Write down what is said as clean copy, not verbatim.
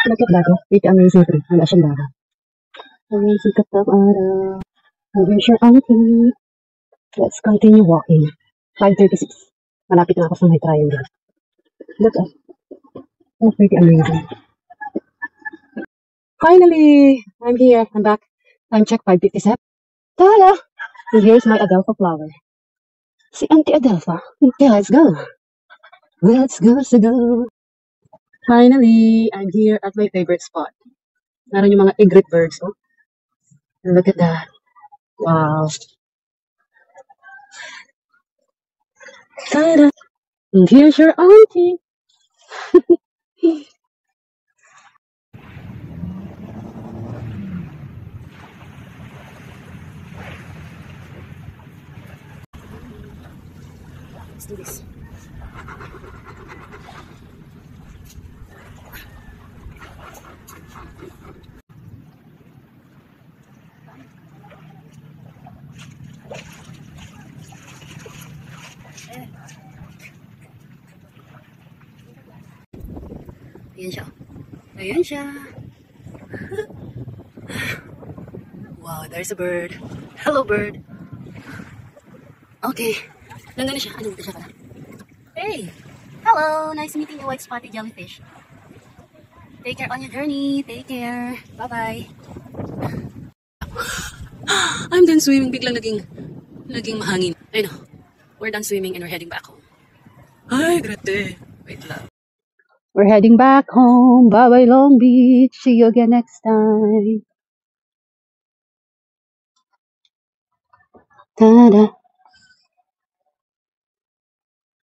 Look at that, oh. Pretty amazing tree. Wala siyang dagat. Amazing katap araw. Here's your auntie. Let's continue walking. 5:36. Malapit na ako sa may triangle. Look at, oh, pretty amazing. Finally, I'm here. I'm back. Time check, 5:57. Ta-da! And here's my Adelpha flower. Si Auntie Adelpha. Okay, let's go. Let's go. Finally, I'm here at my favorite spot. Naroon yung mga egret birds, oh. Look at that. Wow. Ta-da! And here's your auntie. Let's do this. Ayan siya. Ayan siya. Wow, there's a bird. Hello, bird. Okay. Nandun na siya. Ano dito siya pala? Hey! Hello! Nice meeting you, white spotted jellyfish. Take care on your journey. Take care. Bye-bye. I'm done swimming. Biglang naging mahangin. I know. We're done swimming and we're heading back home. Ay, grate. Wait lang. We're heading back home. Bye-bye, Long Beach. See you again next time. Ta-da.